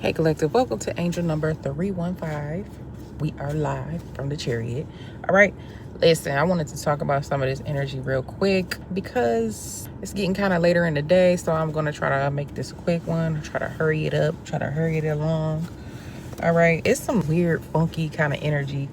Hey collective, welcome to angel number 315. We are live from the chariot. All right, listen, I wanted to talk about some of this energy real quick because it's getting kind of later in the day, so I'm going to try to make this a quick one, try to hurry it up, try to hurry it along. All right, it's some weird, funky kind of energy.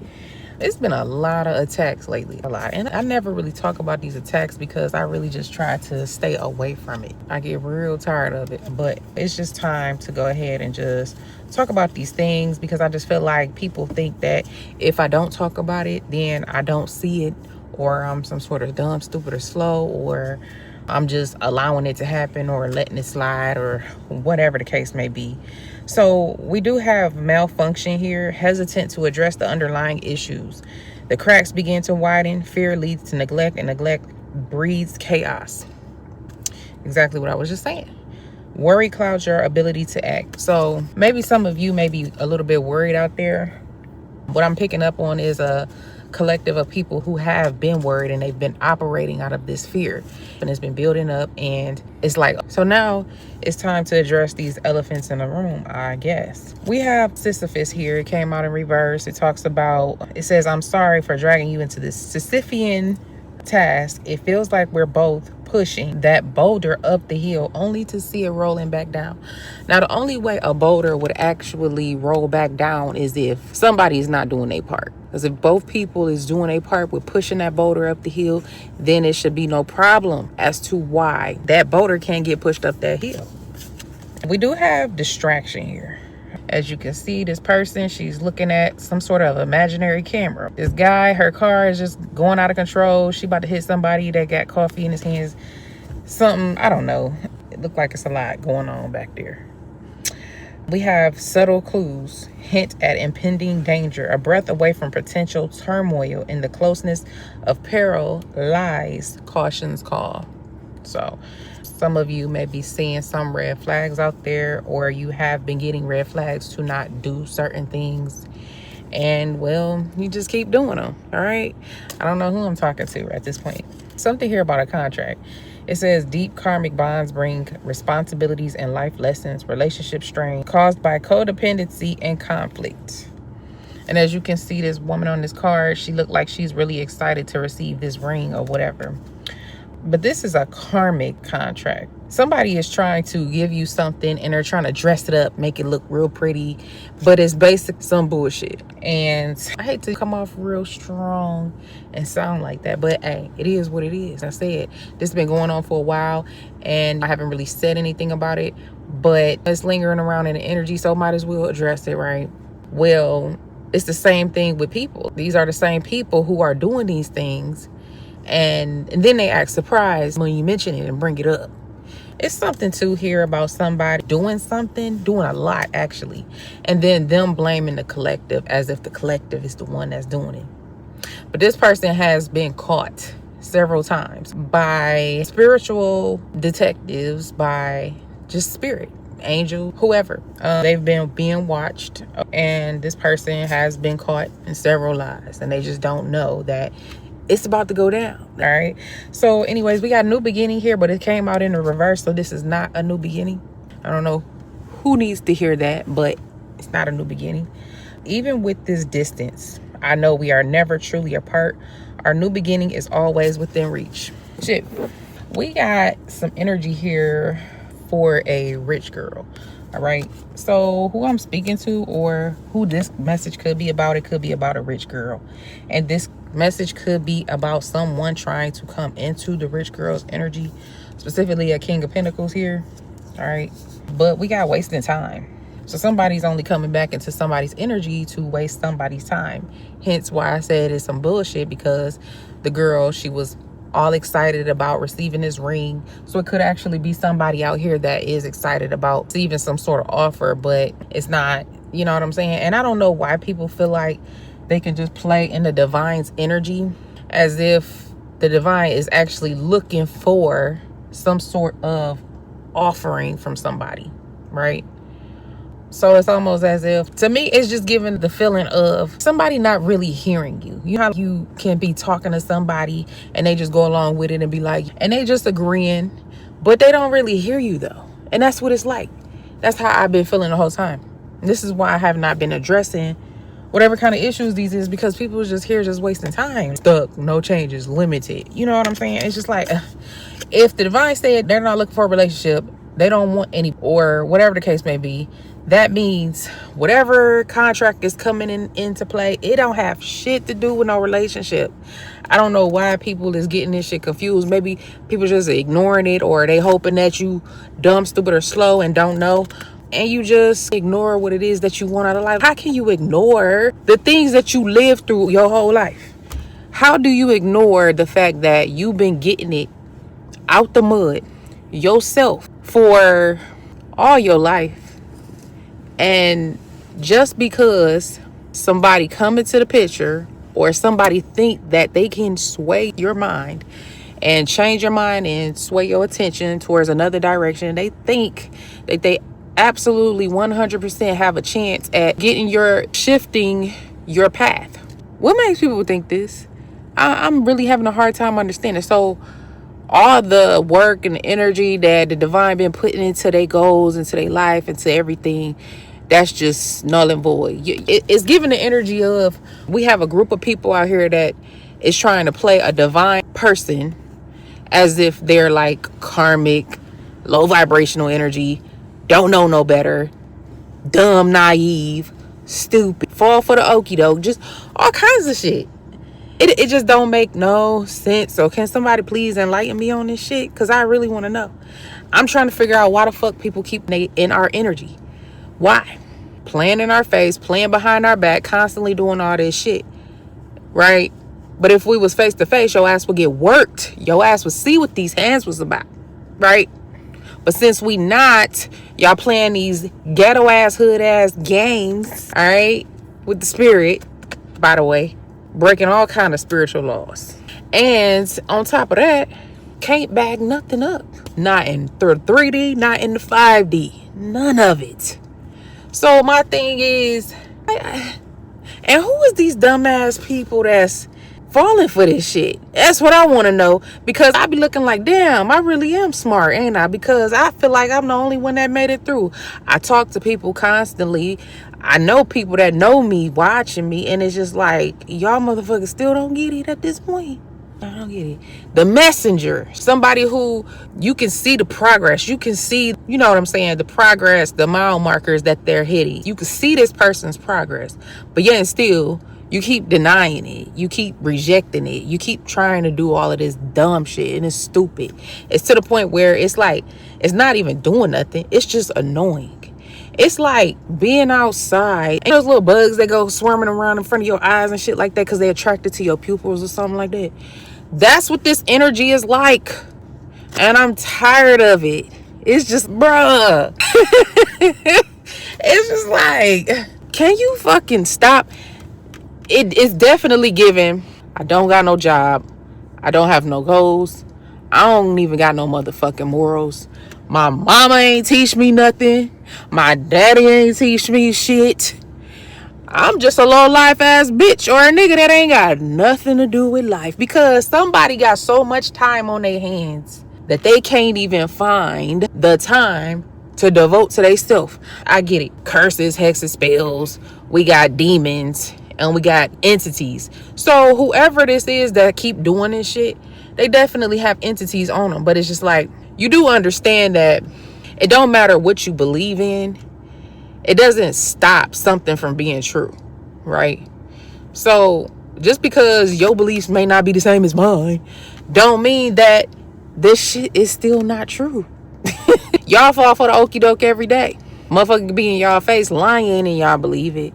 It's been a lot of attacks lately, a lot. And I never really talk about these attacks because I really just try to stay away from it. I get real tired of it, but it's just time to go ahead and just talk about these things because I just feel like people think that if I don't talk about it, then I don't see it, or I'm some sort of dumb, stupid, or slow, or I'm just allowing it to happen or letting it slide or whatever the case may be. So we do have malfunction here, hesitant to address the underlying issues. The cracks begin to widen, fear leads to neglect, and neglect breeds chaos. Exactly what I was just saying. Worry clouds your ability to act. So maybe some of you may be a little bit worried out there. What I'm picking up on is a collective of people who have been worried and they've been operating out of this fear, and it's been building up, and it's like, so now it's time to address these elephants in the room, I guess. We have Sisyphus here. It came out in reverse. It talks about, it says, I'm sorry for dragging you into this Sisyphean task. It feels like we're both pushing that boulder up the hill only to see it rolling back down. Now, the only way a boulder would actually roll back down is if somebody's not doing their part. Because if both people is doing their part with pushing that boulder up the hill, then it should be no problem as to why that boulder can't get pushed up that hill. We do have distraction here. As you can see, this person, she's looking at some sort of imaginary camera. This guy, her car is just going out of control. She about to hit somebody that got coffee in his hands. Something, I don't know. It looked like it's a lot going on back there. We have subtle clues, hint at impending danger. A breath away from potential turmoil. In the closeness of peril lies caution's call. So some of you may be seeing some red flags out there, or you have been getting red flags to not do certain things. And well, you just keep doing them. All right. I don't know who I'm talking to at this point. Something here about a contract. It says deep karmic bonds bring responsibilities and life lessons, relationship strain caused by codependency and conflict. And as you can see, this woman on this card, she looked like she's really excited to receive this ring or whatever. But this is a karmic contract. Somebody is trying to give you something and they're trying to dress it up, make it look real pretty, but it's basically some bullshit. And I hate to come off real strong and sound like that, but hey, it is what it is. I said, this has been going on for a while and I haven't really said anything about it, but it's lingering around in the energy, so might as well address it, right? Well, it's the same thing with people. These are the same people who are doing these things. And then they act surprised when you mention it and bring it up. It's something to hear about somebody doing something, doing a lot actually, and then them blaming the collective as if the collective is the one that's doing it. But this person has been caught several times by spiritual detectives, by just spirit, angel, whoever. They've been being watched, and this person has been caught in several lies, and they just don't know that it's about to go down. All right. So anyways, we got a new beginning here, but it came out in the reverse. So this is not a new beginning. I don't know who needs to hear that, but it's not a new beginning. Even with this distance, I know we are never truly apart. Our new beginning is always within reach. Shit. We got some energy here for a rich girl. All right. So who I'm speaking to, or who this message could be about, it could be about a rich girl. And this message could be about someone trying to come into the rich girl's energy, specifically a King of Pentacles here. All right. But we got wasting time. So somebody's only coming back into somebody's energy to waste somebody's time. Hence why I said it's some bullshit, because the girl, she was all excited about receiving this ring. So it could actually be somebody out here that is excited about receiving some sort of offer, but it's not, you know what I'm saying? And I don't know why people feel like they can just play in the divine's energy as if the divine is actually looking for some sort of offering from somebody, right? So it's almost as if, to me, it's just giving the feeling of somebody not really hearing you. You know how you can be talking to somebody and they just go along with it and be like, and they just agreeing, but they don't really hear you though. And that's what it's like. That's how I've been feeling the whole time. This is why I have not been addressing whatever kind of issues these is, because people is just here just wasting time. Stuck, no changes, limited. You know what I'm saying? It's just like, if the divine said they're not looking for a relationship, they don't want any, or whatever the case may be, that means whatever contract is coming into play, it don't have shit to do with no relationship. I don't know why people is getting this shit confused. Maybe people just ignoring it, or they hoping that you dumb, stupid, or slow and don't know, and you just ignore what it is that you want out of life. How can you ignore the things that you lived through your whole life? How do you ignore the fact that you've been getting it out the mud yourself for all your life? And just because somebody come into the picture, or somebody think that they can sway your mind and change your mind and sway your attention towards another direction, they think that they absolutely 100% have a chance at shifting your path. What makes people think this? I'm really having a hard time understanding. So all the work and the energy that the divine been putting into their goals, into their life, into everything, that's just null and void. It's giving the energy of, we have a group of people out here that is trying to play a divine person as if they're like karmic, low vibrational energy, don't know no better, dumb, naive, stupid, fall for the okie doke, just all kinds of shit. It just don't make no sense. So can somebody please enlighten me on this shit? Because I really want to know. I'm trying to figure out why the fuck people keep in our energy. Why? Playing in our face, playing behind our back, constantly doing all this shit, right? But if we was face to face, your ass would get worked. Your ass would see what these hands was about, right? But since we not, y'all playing these ghetto ass, hood ass games, all right, with the spirit, by the way, breaking all kind of spiritual laws. And on top of that, can't bag nothing up. Not in 3D, not in the 5D, none of it. So my thing is, and who is these dumbass people that's falling for this shit? That's what I want to know, because I be looking like, damn, I really am smart, ain't I? Because I feel like I'm the only one that made it through. I talk to people constantly. I know people that know me, watching me, and it's just like, y'all motherfuckers still don't get it at this point. I don't get it. The messenger, somebody who you can see the progress, you can see, you know what I'm saying, the progress, the mile markers that they're hitting. You can see this person's progress, but yet and still you keep denying it, you keep rejecting it, you keep trying to do all of this dumb shit, and it's stupid. It's to the point where it's like, it's not even doing nothing, it's just annoying. It's like being outside and those little bugs that go swarming around in front of your eyes and shit like that because they're attracted to your pupils or something like that. That's what this energy is like, and I'm tired of it. It's just, bruh. It's just like, can you fucking stop? It's definitely giving, I don't got no job, I don't have no goals, I don't even got no motherfucking morals. My mama ain't teach me nothing, my daddy ain't teach me shit. I'm just a low life ass bitch or a nigga that ain't got nothing to do with life, because somebody got so much time on their hands that they can't even find the time to devote to themselves. I get it. Curses, hexes, spells. We got demons and we got entities. So whoever this is that keep doing this shit, they definitely have entities on them. But it's just like, you do understand that it don't matter what you believe in. It doesn't stop something from being true, right? So just because your beliefs may not be the same as mine, don't mean that this shit is still not true. Y'all fall for the okie doke every day. Motherfucker be in y'all face lying and y'all believe it.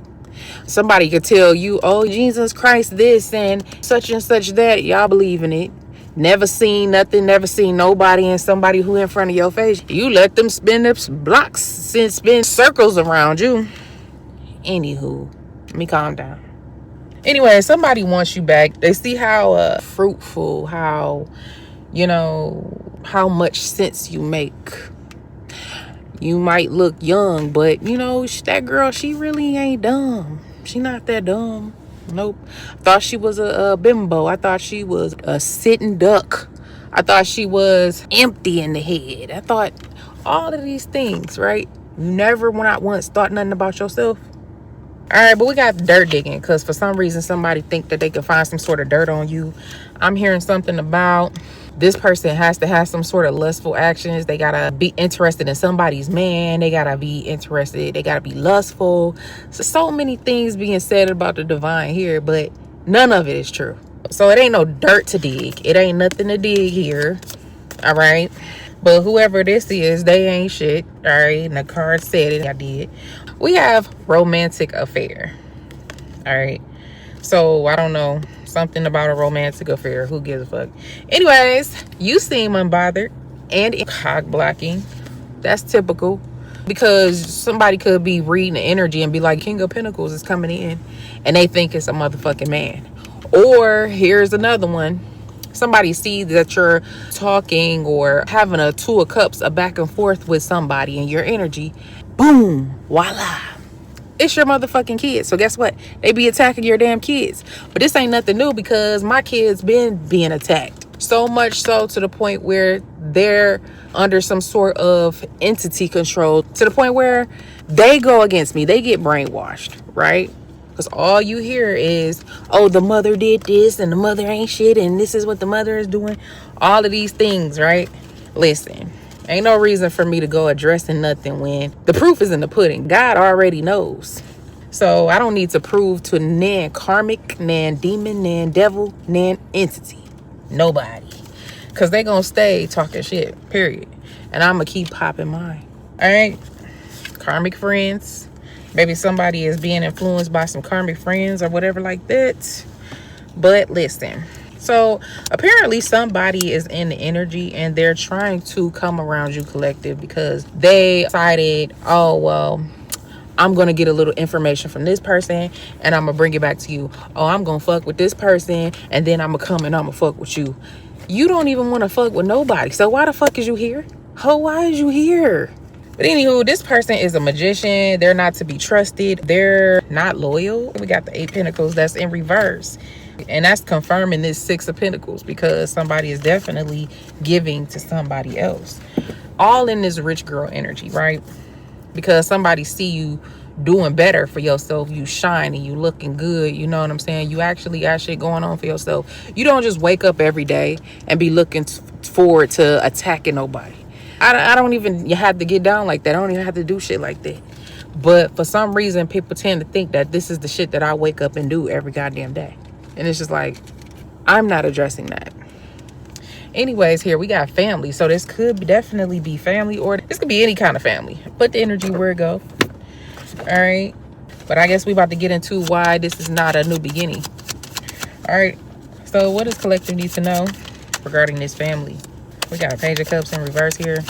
Somebody could tell you, oh, Jesus Christ this and such that. Y'all believe in it. Never seen nothing, never seen nobody, and somebody who in front of your face, you let them spin the blocks, spin circles around you. Anywho, let me calm down. Anyway, somebody wants you back. They see how fruitful, how, you know, how much sense you make. You might look young, but, you know, that girl, she really ain't dumb. She not that dumb. Nope. I thought she was a bimbo. I thought she was a sitting duck. I thought she was empty in the head. I thought all of these things, right? You never, not once, thought nothing about yourself. All right, but we got dirt digging because for some reason somebody think that they can find some sort of dirt on you. I'm hearing something about this person has to have some sort of lustful actions. They gotta be interested in somebody's man. They gotta be interested. They gotta be lustful. So many things being said about the divine here, but none of it is true. So it ain't no dirt to dig. It ain't nothing to dig here. All right. But whoever this is, they ain't shit. All right. And the card said it. I did. We have romantic affair. All right. So I don't know. Something about a romantic affair. Who gives a fuck? Anyways, you seem unbothered and cock blocking. That's typical. Because somebody could be reading the energy and be like, King of Pentacles is coming in. And they think it's a motherfucking man. Or here's another one. Somebody sees that you're talking or having a two of cups, a back and forth with somebody in your energy. Boom. Voila. It's your motherfucking kids. So guess what? They be attacking your damn kids. But this ain't nothing new because my kids been being attacked. So much so to the point where they're under some sort of entity control. To the point where they go against me. They get brainwashed, right? Because all you hear is, oh, the mother did this and the mother ain't shit and this is what the mother is doing. All of these things, right? Listen, ain't no reason for me to go addressing nothing when the proof is in the pudding. God already knows. So I don't need to prove to nan karmic, nan demon, nan devil, nan entity. Nobody. Because they going to stay talking shit, period. And I'm going to keep popping mine. All right? Karmic friends. Maybe somebody is being influenced by some karmic friends or whatever like that. But listen. So apparently somebody is in the energy and they're trying to come around you, collective, because they decided, oh, well, I'm going to get a little information from this person and I'm going to bring it back to you. Oh, I'm going to fuck with this person and then I'm going to come and I'm going to fuck with you. You don't even want to fuck with nobody. So why the fuck is you here? Oh, why is you here? But anywho, this person is a magician. They're not to be trusted. They're not loyal. We got the 8 Pentacles that's in reverse. And that's confirming this 6 of Pentacles because somebody is definitely giving to somebody else. All in this rich girl energy, right? Because somebody see you doing better for yourself. You shining, you looking good. You know what I'm saying? You actually got shit going on for yourself. You don't just wake up every day and be looking forward to attacking nobody. I don't even have to get down like that. I don't even have to do shit like that. But for some reason, people tend to think that this is the shit that I wake up and do every goddamn day. And it's just like, I'm not addressing that. Anyways, here we got family. So this could definitely be family or this could be any kind of family. Put the energy where it go. All right. But I guess we about to get into why this is not a new beginning. All right. So what does collective need to know regarding this family? We got a Page of Cups in reverse here.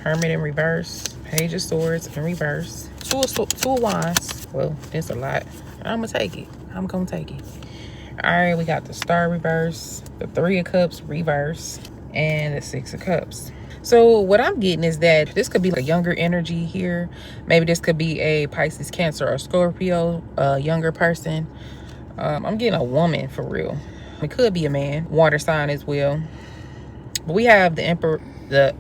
Hermit in reverse. Page of Swords in reverse. Two of Wands. Well, it's a lot. I'm going to take it. I'm going to take it. All right. We got the Star reverse. The 3 of Cups reverse. And the 6 of Cups. So what I'm getting is that this could be a younger energy here. Maybe this could be a Pisces, Cancer, or Scorpio, a younger person. I'm getting a woman for real. It could be a man, water sign as well. But we have the Emperor, the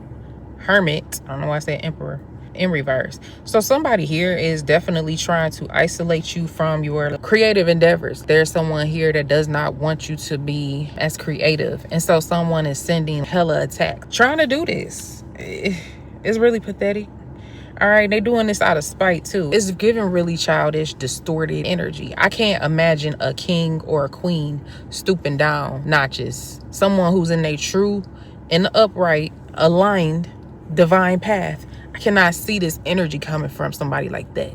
Hermit. I don't know why I said Emperor in reverse. So somebody here is definitely trying to isolate you from your creative endeavors. There's someone here that does not want you to be as creative. And so someone is sending hella attack, trying to do this. It's really pathetic. All right, they doing this out of spite too. It's giving really childish, distorted energy. I can't imagine a king or a queen stooping down notches. Someone who's in their true, in the upright, aligned, divine path. I cannot see this energy coming from somebody like that.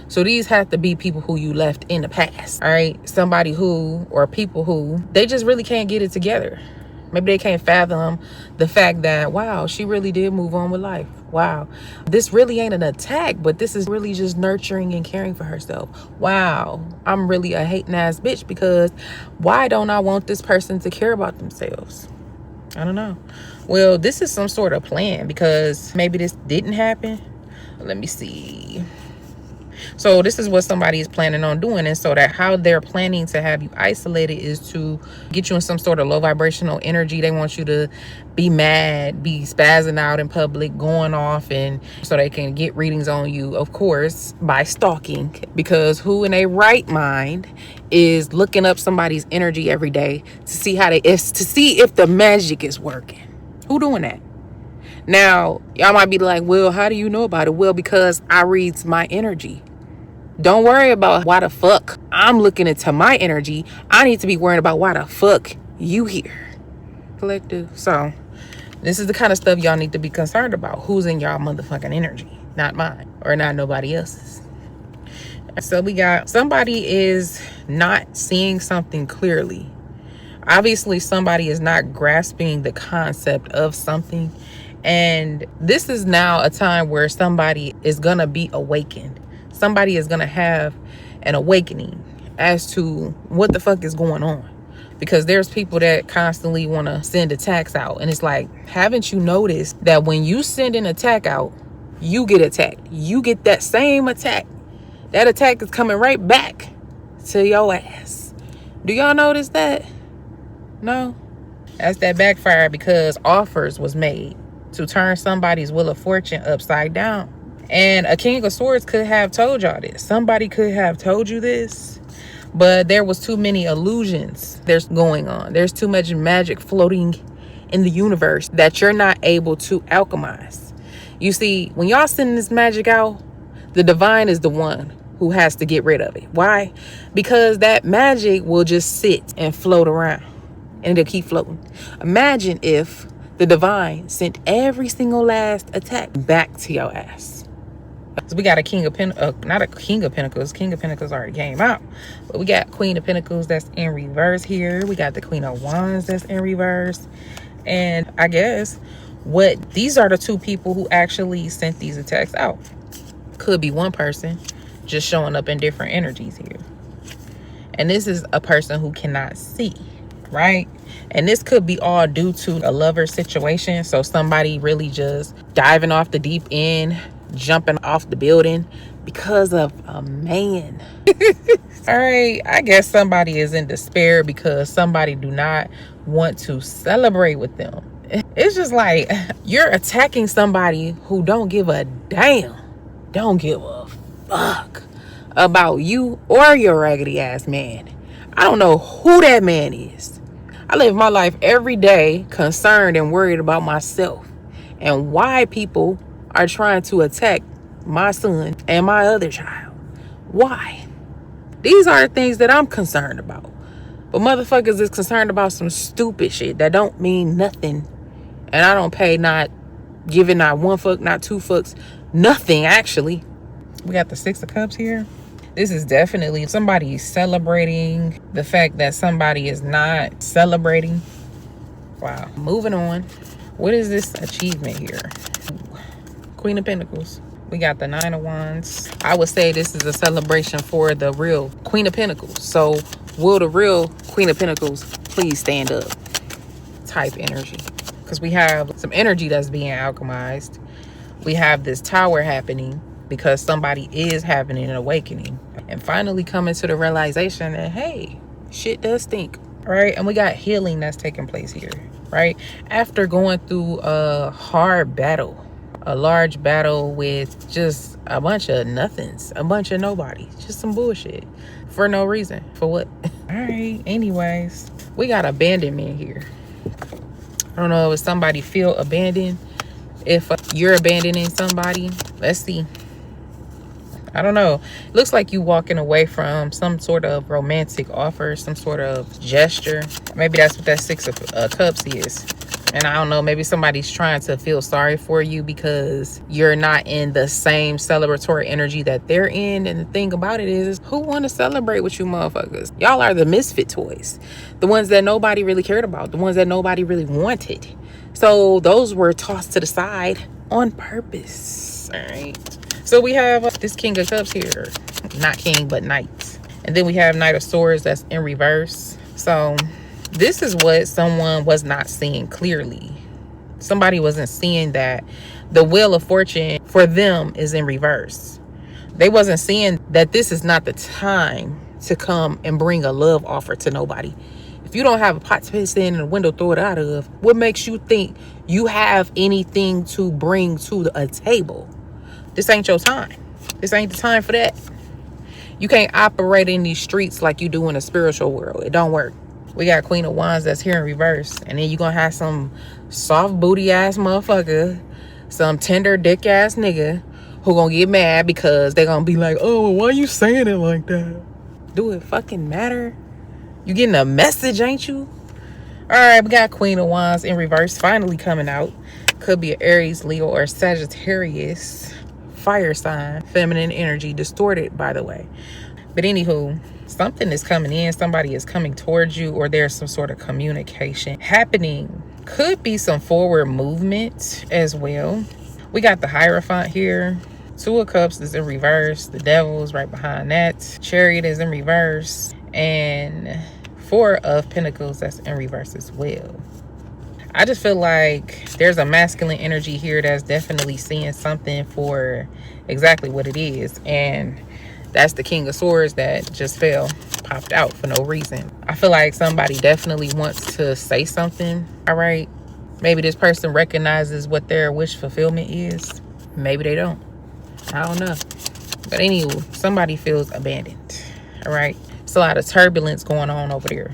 So these have to be people who you left in the past. All right, somebody who, or people who, they just really can't get it together. Maybe they can't fathom the fact that, wow, she really did move on with life. Wow, this really ain't an attack, but this is really just nurturing and caring for herself. Wow, I'm really a hating ass bitch because why don't I want this person to care about themselves? I don't know. Well, this is some sort of plan because maybe this didn't happen. Let me see. So this is what somebody is planning on doing. And so that how they're planning to have you isolated is to get you in some sort of low vibrational energy. They want you to be mad, be spazzing out in public, going off, and so they can get readings on you, of course, by stalking. Because who in a right mind is looking up somebody's energy every day to see how they is to see if the magic is working? Who doing that? Now, y'all might be like, well, how do you know about it? Well, because I reads my energy. Don't worry about why the fuck I'm looking into my energy. I need to be worrying about why the fuck you here. Collective. So, this is the kind of stuff y'all need to be concerned about. Who's in y'all motherfucking energy? Not mine or not nobody else's. So, we got somebody is not seeing something clearly. Obviously, somebody is not grasping the concept of something. And this is now a time where somebody is going to be awakened. Somebody is going to have an awakening as to what the fuck is going on. Because there's people that constantly want to send attacks out. And it's like, haven't you noticed that when you send an attack out, you get attacked. You get that same attack. That attack is coming right back to your ass. Do y'all notice that? No? That's that backfire because offers was made to turn somebody's wheel of fortune upside down. And a King of Swords could have told y'all this. Somebody could have told you this. But there was too many illusions there's going on. There's too much magic floating in the universe that you're not able to alchemize. You see, when y'all send this magic out, the divine is the one who has to get rid of it. Why? Because that magic will just sit and float around. And it'll keep floating. Imagine if the divine sent every single last attack back to your ass. So we got a King of Pentacles, not a King of Pentacles. King of Pentacles already came out. But we got Queen of Pentacles that's in reverse here. We got the Queen of Wands that's in reverse. And I guess these are the two people who actually sent these attacks out. Could be one person just showing up in different energies here. And this is a person who cannot see. Right? And this could be all due to a lover situation. So somebody really just diving off the deep end, jumping off the building because of a man. All right. I guess somebody is in despair because somebody do not want to celebrate with them. It's just like you're attacking somebody who don't give a damn. Don't give a fuck about you or your raggedy ass man. I don't know who that man is. I live my life every day concerned and worried about myself and why people are trying to attack my son and my other child. Why? These are the things that I'm concerned about. But motherfuckers is concerned about some stupid shit that don't mean nothing. And I don't pay not giving not one fuck, not two fucks, nothing actually. We got the Six of Cups here. This is definitely somebody celebrating the fact that somebody is not celebrating. Wow. Moving on. What is this achievement here? Queen of Pentacles. We got the Nine of Wands. I would say this is a celebration for the real Queen of Pentacles. So will the real Queen of Pentacles please stand up? Type energy. Because we have some energy that's being alchemized. We have this tower happening because somebody is having an awakening and finally coming to the realization that, hey, shit does stink. Right? And we got healing that's taking place here. Right? After going through a hard battle. A large battle with just a bunch of nothings, a bunch of nobodies, just some bullshit for no reason. For what? All right. Anyways, we got abandonment here. I don't know if somebody feel abandoned. If you're abandoning somebody, let's see. I don't know. It looks like you walking away from some sort of romantic offer, some sort of gesture. Maybe that's what that Six of Cups is. And I don't know, maybe somebody's trying to feel sorry for you because you're not in the same celebratory energy that they're in. And the thing about it is, who want to celebrate with you motherfuckers? Y'all are the misfit toys. The ones that nobody really cared about. The ones that nobody really wanted. So those were tossed to the side on purpose. All right. So we have this King of Cups here. Not king, but knight. And then we have Knight of Swords that's in reverse. So this is what someone was not seeing clearly. Somebody wasn't seeing that the Wheel of Fortune for them is in reverse. They wasn't seeing that this is not the time to come and bring a love offer to nobody. If you don't have a pot to piss in and a window to throw it out of, what makes you think you have anything to bring to a table? This ain't your time. This ain't the time for that. You can't operate in these streets like you do in a spiritual world. It don't work. We got Queen of Wands that's here in reverse. And then you gonna have some soft booty ass motherfucker, some tender dick ass nigga who gonna get mad because they gonna be like, oh, why you saying it like that? Do it fucking matter? You getting a message, ain't you? All right, we got Queen of Wands in reverse finally coming out. Could be an Aries, Leo, or Sagittarius fire sign. Feminine energy, distorted, by the way. But anywho, something is coming in. Somebody is coming towards you, or there's some sort of communication happening. Could be some forward movement as well. We got the Hierophant here. Two of Cups is in reverse. The Devil is right behind that. Chariot is in reverse. And Four of Pentacles that's in reverse as well. I just feel like there's a masculine energy here that's definitely seeing something for exactly what it is. And that's the King of Swords that just popped out for no reason. I feel like somebody definitely wants to say something. All right. Maybe this person recognizes what their wish fulfillment is. Maybe they don't. I don't know. But anyway, somebody feels abandoned. All right. It's a lot of turbulence going on over there.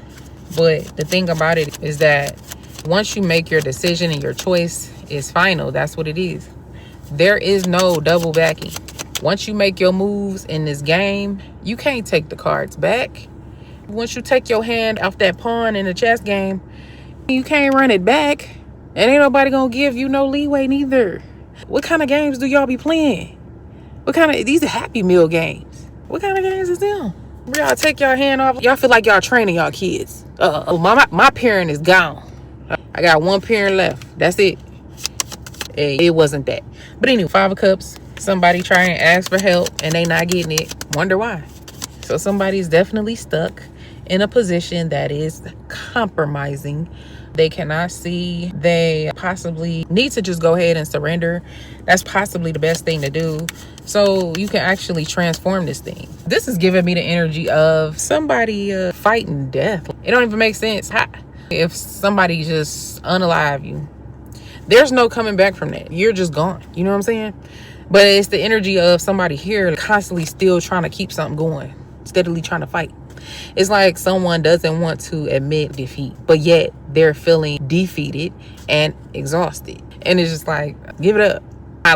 But the thing about it is that once you make your decision and your choice is final, that's what it is. There is no double backing. Once you make your moves in this game, you can't take the cards back. Once you take your hand off that pawn in the chess game, you can't run it back. And ain't nobody gonna give you no leeway neither. What kind of games do y'all be playing? These are Happy Meal games. What kind of games is them? Y'all take your hand off. Y'all feel like y'all training y'all kids. My parent is gone. I got one parent left. That's it. It wasn't that. But anyway, Five of Cups. Somebody try and ask for help and they not getting it. Wonder why. So somebody's definitely stuck in a position that is compromising. They cannot see. They possibly need to just go ahead and surrender. That's possibly the best thing to do, so you can actually transform this thing. This is giving me the energy of somebody fighting death. It don't even make sense. If somebody just unalive you, there's no coming back from that. You're just gone. You know what I'm saying? But it's the energy of somebody here constantly still trying to keep something going, steadily trying to fight. It's like someone doesn't want to admit defeat, but yet they're feeling defeated and exhausted. And it's just like, give it up.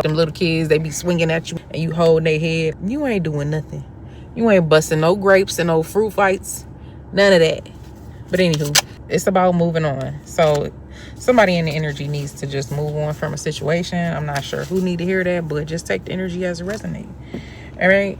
Them little kids, they be swinging at you and you hold their head. You ain't doing nothing. You ain't busting no grapes and no fruit fights. None of that. But anywho, it's about moving on. So somebody in the energy needs to just move on from a situation. I'm not sure who need to hear that, but just take the energy as it resonates. All right.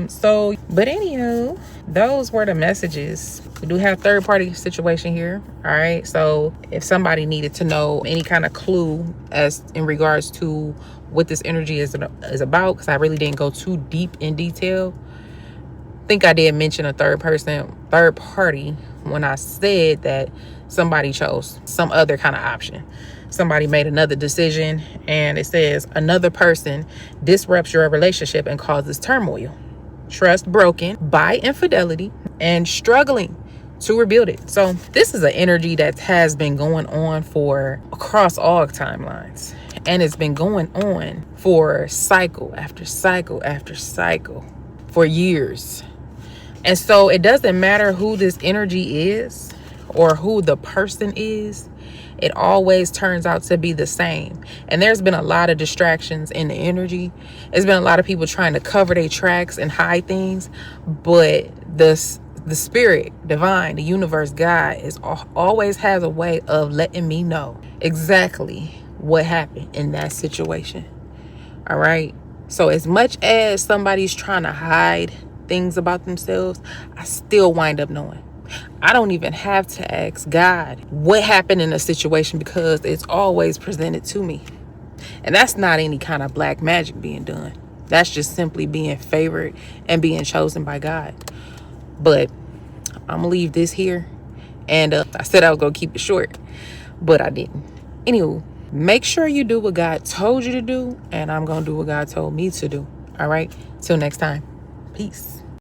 So, but anywho, those were the messages. We do have third party situation here. All right. So if somebody needed to know any kind of clue as in regards to what this energy is about, because I really didn't go too deep in detail. I think I did mention a third party when I said that somebody chose some other kind of option. Somebody made another decision, and it says another person disrupts your relationship and causes turmoil, trust broken by infidelity, and struggling to rebuild it. So this is an energy that has been going on for across all timelines, and it's been going on for cycle after cycle after cycle for years. And so it doesn't matter who this energy is or who the person is, it always turns out to be the same. And there's been a lot of distractions in the energy. There's been a lot of people trying to cover their tracks and hide things, but the spirit, divine, the universe, God always has a way of letting me know exactly what happened in that situation. All right. So as much as somebody's trying to hide things about themselves, I still wind up knowing. I don't even have to ask God what happened in a situation because it's always presented to me. And that's not any kind of black magic being done. That's just simply being favored and being chosen by God. But I'm gonna leave this here. And I said I was gonna keep it short, but I didn't. Anywho, make sure you do what God told you to do, and I'm gonna do what God told me to do. All right. Till next time. Peace.